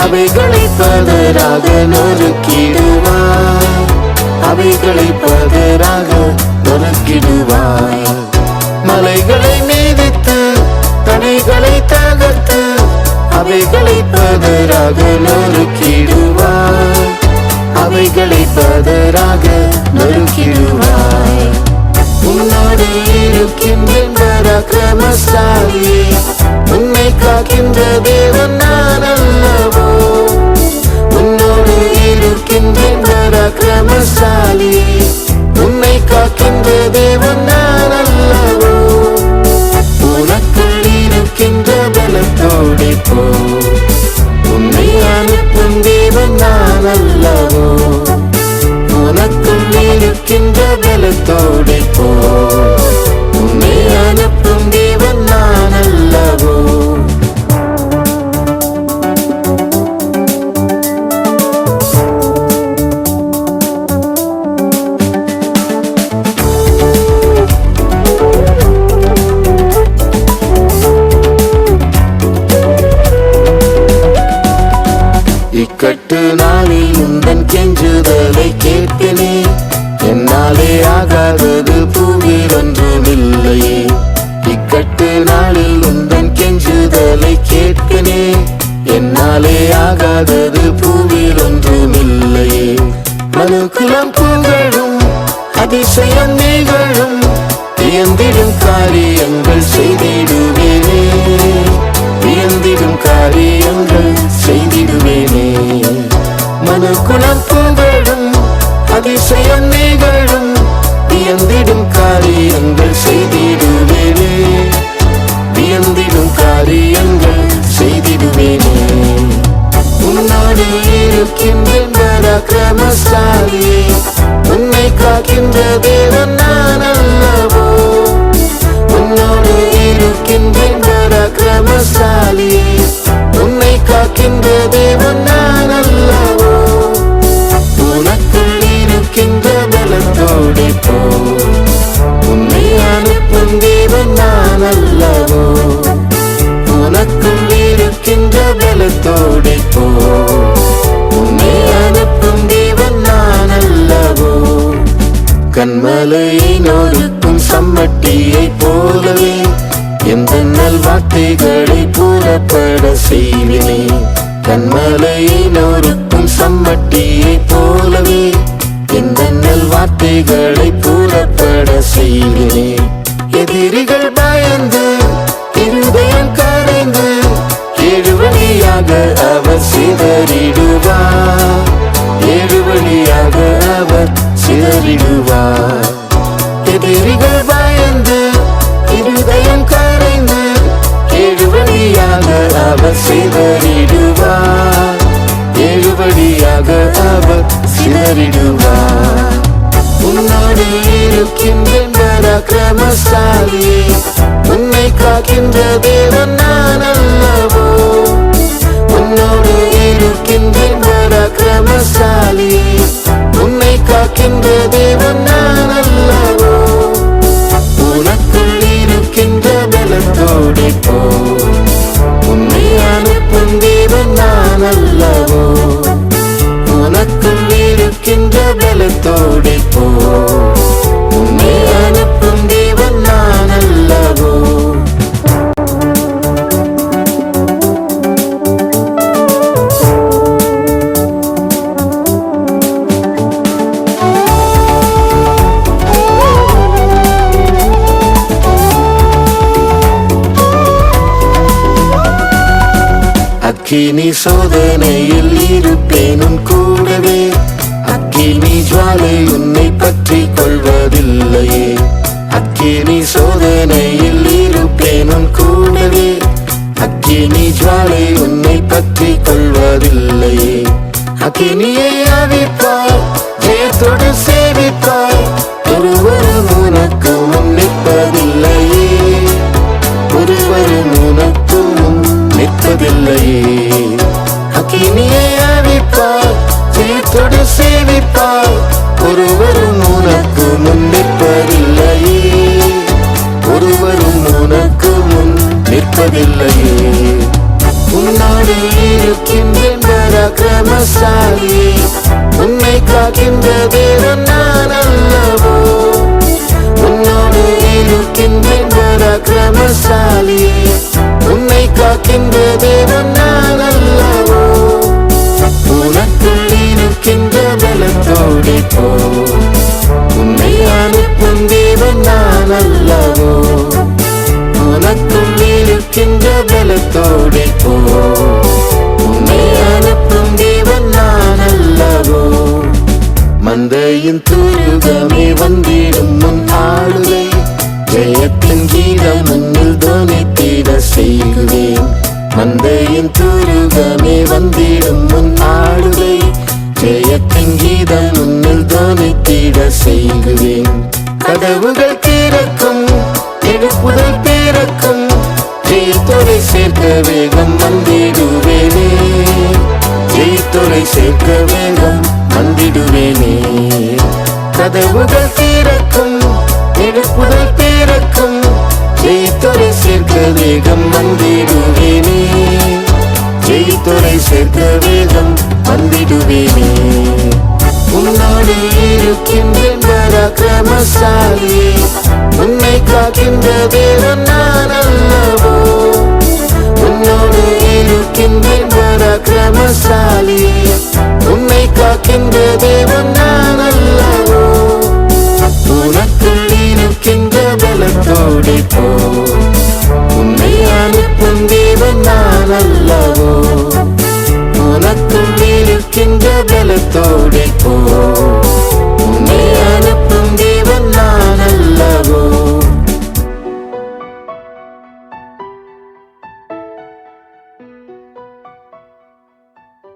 அவைகளை பதராக நொறுக்கிடுவாய், அவைகளை பதராக நொறுக்கிடுவாய். மலைகளை மீதித்து தடைகளை தகர்த்து அவைகளை பதராக நொறுக்கிடுவாய், அவைகளை பதராக நொறுக்கிடுவாய். உன்னோடு இருக்கின்றேன் பராக்கிரமசாலியே, உன்னை காக்கின்ற தேவன் நான் அல்லவோ. உன்னோடு இருக்கின்றேன் பராக்கிரமசாலியே, உன்னை காக்கின்ற தேவன் நான் அல்லவோ. உனக்குள் இருக்கின்ற பலத்தோடே போ, உன்னை அனுப்பும் தேவன் நான் அல்லவோ. உனக்குள் இருக்கின்ற பலத்தோடே போ, உன்னை அனுப்பும் தேவன் நான் அல்லவோ. இக்கட்டு நாளில் உந்தன் கெஞ்சுதலை கேட்பேனே, என்னாலே ஆகாதது பூவில் ஒன்றுமில்லையே. இக்கட்டு நாளில் உந்தன் கெஞ்சுதலை கேட்பேனே, என்னாலே ஆகாதது பூவில் ஒன்றுமில்லையே. மனுக்குலம் புகழும் அதிசயம் நிகழும், வியந்திடும் காரியங்கள் செய்திடுவேனே, வியந்திடும் காரியங்கள் செய்திடுவேனே. மனுக்குலம் புகழும் அதிசயம் நிகழும், வியந்திடும் காரியங்கள் செய்திடுவேனே, வியந்திடும் காரியங்கள் செய்திடுவேனே. உன்னோடு இருக்கின்றேன் பராக்கிரமசாலியே, உன்னை காக்கின்ற தேவன் நான் அல்லவோ. உன்னோடு இருக்கின்றேன் பராக்கிரமசாலியே, உன்னை காக்கின்ற தேவன் நான் அல்லவோ. உனக்குள் இருக்கின்ற பலத்தோடே போ, உன்னை அனுப்பும் தேவன் நான் அல்லவோ. உனக்குள் இருக்கின்ற பலத்தோடே போ, உன்னை அனுப்பும் தேவன் நான் அல்லவோ. கண்மலையை நொறுக்கும் சம்மட்டியை போலவே எந்த நல் வார்த்தைகளை புறப்பட செய்வினே. கண்மலையை நொறுக்கும் சம்மட்டியை போலவே எந்த நல் வார்த்தைகளை புறப்பட செய்வினே. எதிரிகள் பயந்து இருதயம் கரைந்து ஏழு வழியாக அவர் சிதறிடுவார், ஏழு வழியாக அவர் சிதறிடுவார். எதிரிகள் பயந்து இருதயம் கரைந்து ஏழு வழியாக அவர் சிதறிடுவார், ஏழு வழியாக அவர் சிதறிடுவார். உன்னோடு இருக்கின்றேன் பராக்கிரமசாலியே, உன்னை காக்கின்ற தேவன் நான் அல்லவோ. உன்னோடு இருக்கின்றேன் பராக்கிரமசாலியே, உன்னை காக்கின்ற தேவன் நான் அல்லவோ. உனக்குள் இருக்கின்ற பலத்தோடே போ, உன்னை அனுப்பும் தேவன் நான் அல்லவோ. உனக்குள் இருக்கின்ற பலத்தோடே போ, உன்னை அனுப்பும் தேவன் நான் அல்லவோ. அக்கினி சோதனையில் இருப்பேனும் கூடவே, அக்கினி ஜுவாலை உன்னை பற்றி கொள்வதில்லையே. அக்கினி சோதனையில் இருப்பேனும் கூடவே, அக்கினி ஜுவாலை உன்னை பற்றி கொள்வதில்லையே. அக்கினியை அவிப்பாய், ஜெயத்தோடு சேவிப்பாய், ஒருவரும் உனக்கு முன் நிற்பதில்லையே, ஒருவரும் உனக்கு முன் நிற்பதில்லையே. அக்கினியை அவிப்பாய், ஜெயத்தோடு சேவிப்பாய், ஒருவரும் உனக்கு முன் நிற்பதில்லையே, ஒருவரும் உனக்கு முன் நிற்பதில்லையே. உன்னோடு இருக்கின்றேன் பராக்கிரமசாலியே, உன்னை காக்கின்ற தேவன் நான் அல்லவோ. உன்னோடு இருக்கின்றேன் பராக்கிரமசாலியே, உன்னை காக்கின்ற தேவன் நான் அல்லவோ. உனக்குள் இருக்கின்ற பலத்தோடு போ, உன்னை அனுப்பும் தேவன் நான் அல்லவோ. உனக்குள் இருக்கின்ற பலத்தோடு போ, உன்னை அனுப்பும் தேவன் நான் அல்லவோ. மந்தையின் துருகமே வந்திடும் முன் ஆளுகை, ஜெயத்தின் கீதம் முன்னில் தோனித்திட செய்குவேன். மந்தையின் துருகமே வந்திடும் முன் ஆளுகை, ஜெயத்தின் கீதம் முன்னில் தோனித்திட செய்குவேன். கதவுகள் திறக்கும், எழுப்புதல் பிறக்கும், ஜெயத்தோரை சேர்க்க வேகம் வந்திடுவேனே. ஜெயத்தோரை சேர்க்க வேகம் வந்திடுவேனே. கதவுகள் திறக்கும், எழுப்புதல் பிறக்கும், ஜெயத்தோரை சேர்க்க வேகம் வந்திடுவேனே. ஜெயத்தோரை சேர்க்க வேகம் வந்திடுவேனே. உன்னோடு இருக்கின்றேன் பராக்கிரமசாலியே, உன்னை காக்கின்ற தேவன் நான் அல்லவோ. உன்னோடு இருக்கின்றேன் பராக்கிரமசாலியே, உன்னை காக்கின்ற தேவன் நான் அல்லவோ. உனக்குள் இருக்கின்ற பலத்தோடு போ, உன்னை அனுப்பும் தேவன் நான் அல்லவோ. உனக்குள் இருக்கின்ற பலத்தோடு போ,